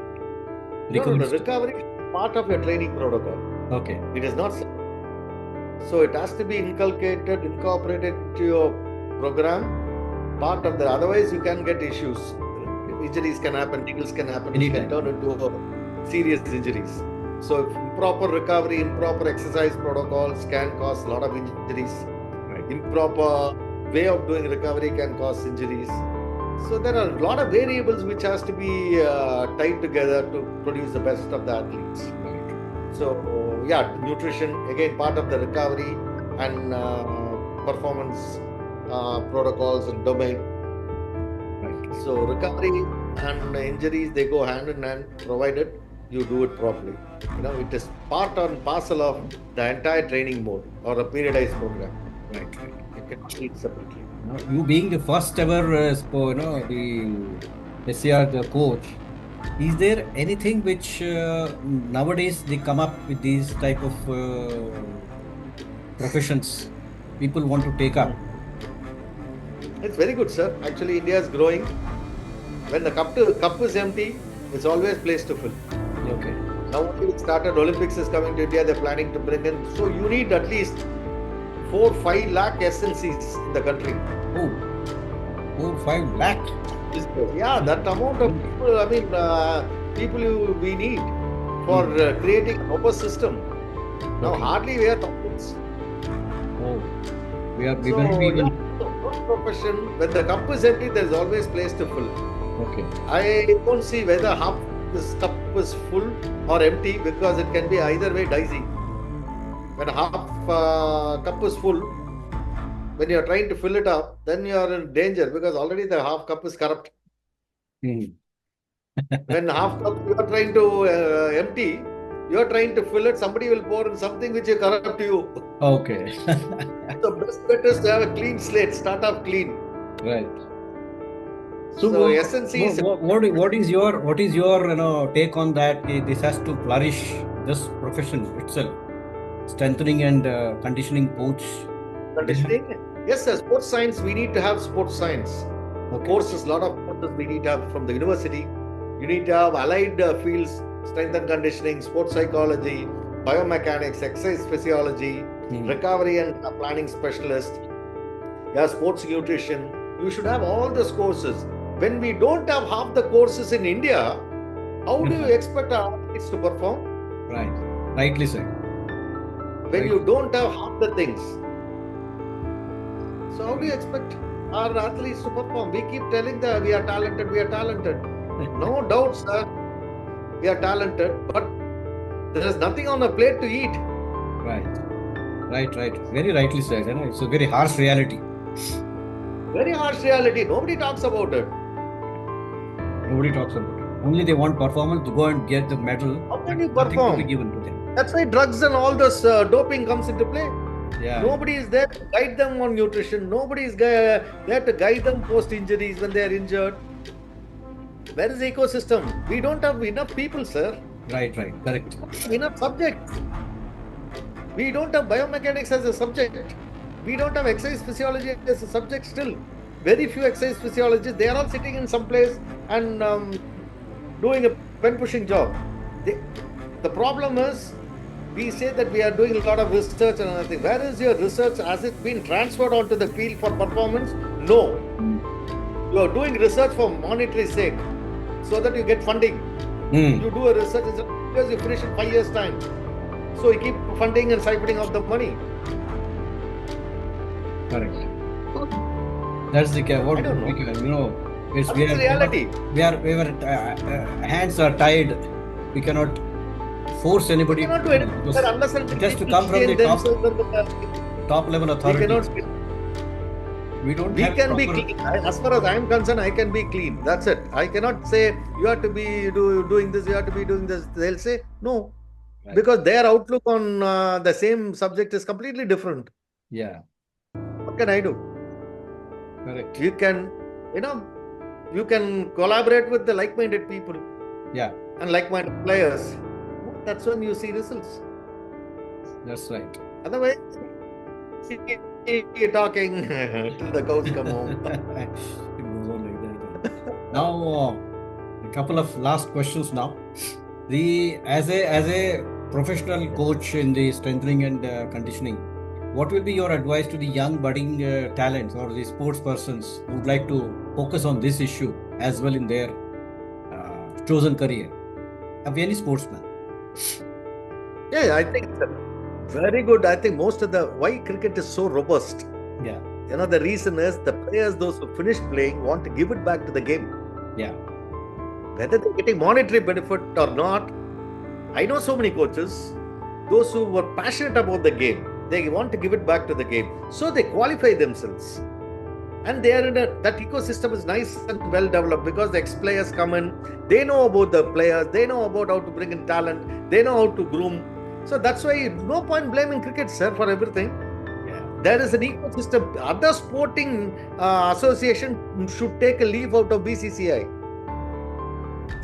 Recovery is part of your training protocol. Okay. It is not. So it has to be incorporated into your program. Part of that. Otherwise, you can get issues. Injuries can happen, niggles can happen, which can turn into serious injuries. So improper recovery, improper exercise protocols can cause a lot of injuries. Improper way of doing recovery can cause injuries. So there are a lot of variables which has to be tied together to produce the best of the athletes. So nutrition again part of the recovery and performance protocols and domain. So recovery and injuries, they go hand in hand, provided you do it properly. It is part and parcel of the entire training mode or a periodized program. Right. You can treat separately. You being the first ever, the SCR, the coach, is there anything which nowadays they come up with these type of professions people want to take up? It's very good, sir. Actually, India is growing. When the cup is empty, it's always place to fill. Okay. Now only we started, Olympics is coming to India, they're planning to bring in. So you need at least 4-5 lakh SLCs in the country. Oh, 4-5 lakh. Yeah, that amount of people, people we need for creating a proper system. Now hardly we are talking. Oh, we will be even. Profession, when the cup is empty, there is always place to fill. Okay. I don't see whether half this cup is full or empty, because it can be either way dicey. When half cup is full, when you are trying to fill it up, then you are in danger, because already the half cup is corrupt. When half cup you are trying to empty, you are trying to fill it, somebody will pour in something which will corrupt you. Okay. So best bet is to have a clean slate, start off clean. Right. So SNC is what is your take on that? This has to flourish, this profession itself, strengthening and conditioning coach. Conditioning? Yes, sir. Sports science. We need to have sports science. Courses, lot of courses we need to have from the university. You need to have allied fields, strength and conditioning, sports psychology, biomechanics, exercise physiology, recovery and planning specialist, sports nutrition. You should have all those courses. When we don't have half the courses in India, how do you expect our athletes to perform? Right. Rightly said. When you don't have half the things. So how do you expect our athletes to perform? We keep telling them we are talented, we are talented. No doubt, sir. We are talented, but there is nothing on the plate to eat. Right. Very rightly said. It's a very harsh reality. Very harsh reality. Nobody talks about it. Nobody talks about it. Only they want performance to go and get the medal. How can you perform? To be given to them. That's why drugs and all this doping comes into play. Yeah. Nobody is there to guide them on nutrition. Nobody is there to guide them post injuries when they are injured. Where is the ecosystem? We don't have enough people, sir. Right. Correct. Enough subjects. We don't have biomechanics as a subject. We don't have exercise physiology as a subject still. Very few exercise physiologists, they are all sitting in some place and doing a pen pushing job. The problem is, we say that we are doing a lot of research and other things. Where is your research? Has it been transferred onto the field for performance? No. You are doing research for monetary sake, so that you get funding. You do a research because you finish in 5 years' time. So you keep funding and siphoning off the money. Correct. That's the what I don't know. It's That's the reality. Hands are tied. We cannot force anybody. We cannot do anything unless it has to come from the top level authority. We can be clean. As far as I am concerned, I can be clean. That's it. I cannot say you have to be doing this, you have to be doing this. They'll say no. Right. Because their outlook on the same subject is completely different. Yeah. What can I do? Correct. You can collaborate with the like-minded people. Yeah. And like-minded players. That's when you see results. That's right. Otherwise, you're talking till the cows come home. It goes on like that. Now, a couple of last questions now. As a professional coach in the strengthening and conditioning, what will be your advice to the young budding talents or the sports persons who would like to focus on this issue as well in their chosen career of any sportsman? Yeah, I think it's very good. I think most of why cricket is so robust. Yeah. The reason is the players, those who finish playing, want to give it back to the game. Yeah. Whether they're getting monetary benefit or not, I know so many coaches, those who were passionate about the game, they want to give it back to the game. So they qualify themselves. And they are that ecosystem is nice and well developed because the ex-players come in, they know about the players, they know about how to bring in talent, they know how to groom. So that's why no point blaming cricket, sir, for everything. Yeah. There is an ecosystem. Other sporting association should take a leaf out of BCCI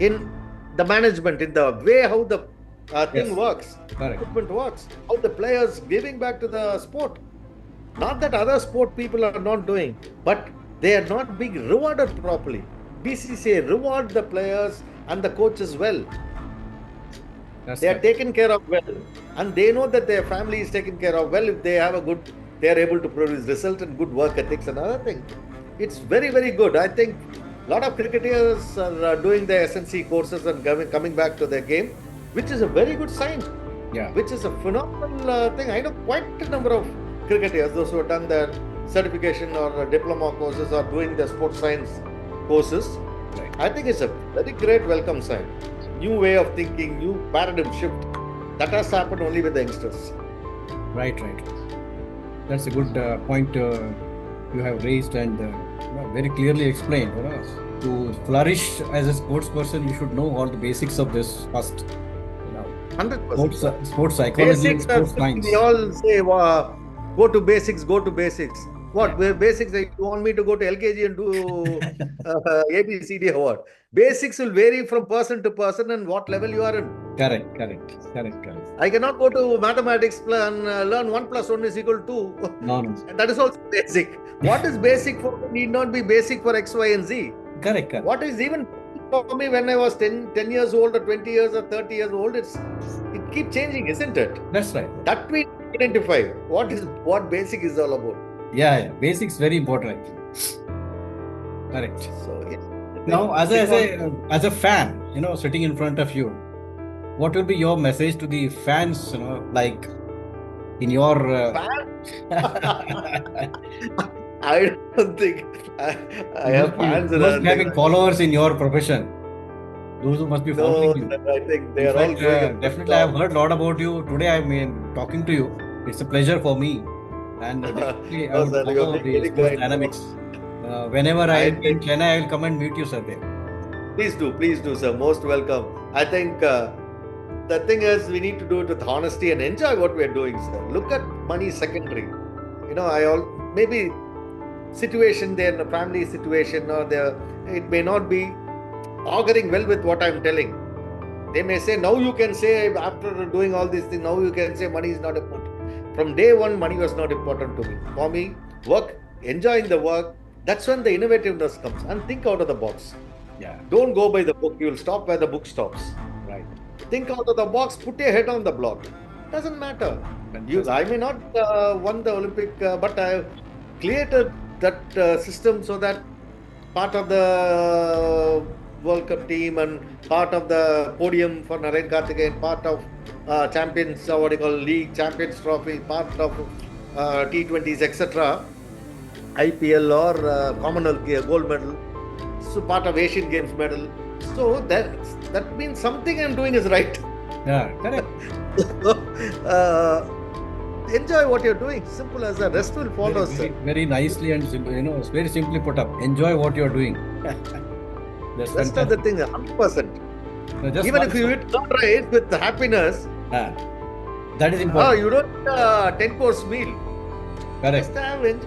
in the management, in the way how the thing works. Correct. Equipment works. How the players giving back to the sport. Not that other sport people are not doing, but they are not being rewarded properly. BCCI reward the players and the coaches well. They are taken care of well, and they know that their family is taken care of well if they have a good, they are able to produce result and good work ethics. Another thing, it's very, very good. I think a lot of cricketers are doing their SNC courses and coming back to their game, which is a very good sign. Yeah. Which is a phenomenal thing. I know quite a number of cricketers, those who have done their certification or diploma courses or doing their sports science courses. Right. I think it's a very great welcome sign. New way of thinking, new paradigm shift. That has happened only with the youngsters. Right. That's a good point you have raised and very clearly explained. To flourish as a sports person, you should know all the basics of this first. 100%. Sports psychology, Basics sports science. We all say, go to basics, go to basics. What? Yeah. Basics, you want me to go to LKG and do ABCD or what? Basics will vary from person to person and what level you are in. Correct. I cannot go to mathematics and learn 1 + 1 = 2. No. And that is also basic. What is basic for me need not be basic for X, Y, and Z. Correct. What is even for me when I was 10 years old or 20 years or 30 years old, it keeps changing, isn't it? That's right. That we identify what basic is all about. Yeah. Basics very important. Correct. So yeah. Now, as a fan, sitting in front of you, what will be your message to the fans? Like in your. I don't think I have fans. You must be having followers in your profession. Those who must be following you. I think they are all going. Definitely, I have heard a lot about you today. I mean, talking to you, it's a pleasure for me. And definitely, I would follow the sports dynamics. Whenever I am in Chennai, I will come and meet you, sir. Please do, sir. Most welcome. I think the thing is, we need to do it with honesty and enjoy what we are doing, sir. Look at money secondary. Maybe situation there, the family situation, or it may not be auguring well with what I'm telling. They may say, now you can say, after doing all these things, now you can say money is not important. From day one, money was not important to me. For me, work, enjoying the work, that's when the innovativeness comes. And think out of the box. Yeah. Don't go by the book. You will stop where the book stops. Right. Think out of the box. Put your head on the block. Doesn't matter. I may not won the Olympic, but I have created that system so that part of the World Cup team and part of the podium for Naren Karthikeyan, part of champions, league champions trophy, part of T20s, etc. IPL or Commonwealth gold medal, so part of Asian Games medal. So that means something I'm doing is right. Yeah, correct. Enjoy what you're doing. Simple as that. Rest will follow. Very nicely and simple. It's very simply put up. Enjoy what you're doing. That's the thing. 100%. Even if you eat right with happiness, that is important. You don't eat a 10-course meal. Correct. Just have it.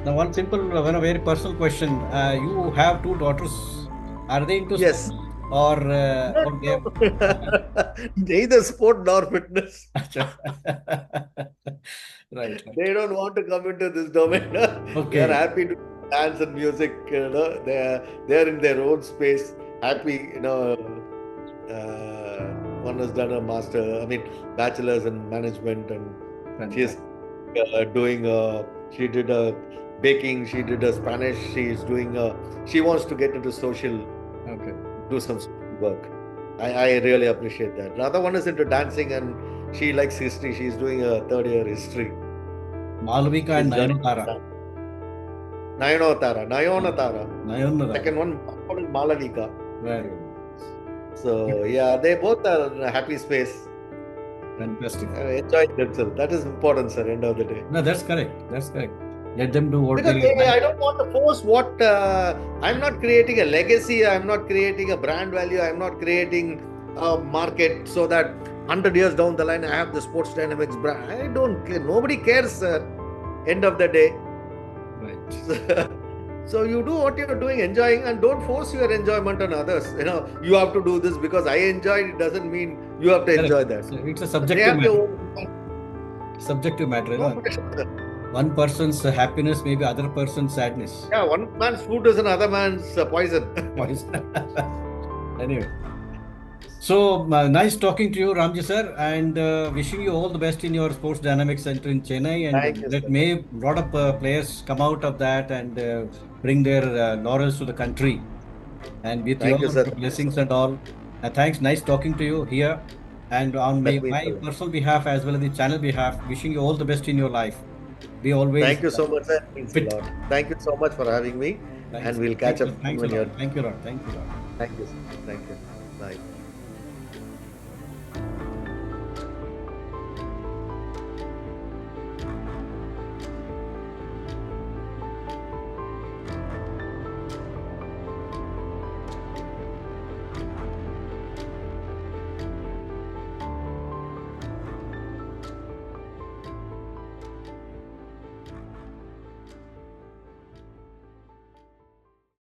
Now, one simple, very personal question. You have 2 daughters. Are they into yes. Or neither sport nor fitness. Right. They don't want to come into this domain. Okay. They are happy to dance and music. They are in their own space. Happy. One has done a bachelor's in management, and she's doing. She did a baking. She did a Spanish. She's doing. She wants to get into social. Okay. Do some work. I really appreciate that. The other one is into dancing and she likes history. She's doing a 3rd year history. Malavika and Nayanatara. Nayanatara. Second one is Malavika. Very good. So yeah, they both are in a happy space. Fantastic. Enjoying themselves. That is important, sir. End of the day. No, that's correct. Let them do what because I don't want to force what I'm not creating a legacy, I'm not creating a brand value, I'm not creating a market so that 100 years down the line I have the sports dynamics brand. I don't care. Nobody cares, sir. End of the day. Right. So you do what you're doing, enjoying, and don't force your enjoyment on others. You have to do this because I enjoyed. It doesn't mean You have to Correct. enjoy that. So it's a They subjective have their matter. own Subjective matter. competition. One person's happiness may be other person's sadness. Yeah, one man's food is another man's poison. Anyway. So nice talking to you, Ramji sir, and wishing you all the best in your Sports Dynamics Center in Chennai, and Thank you, that sir. may a lot of players come out of that and bring their laurels to the country. And with Thank you, your sir. blessings and all, thanks. Nice talking to you here, and on That means my a lot. personal behalf as well as the channel behalf, wishing you all the best in your life. Be always Thank you so much, sir. It means a fit. lot. Thank you so much for having me. Thanks. And we'll catch up Thanks a when you're. lot. Thank you, Lord. Thank you, Lord. Thank you, sir. Thank you. Bye.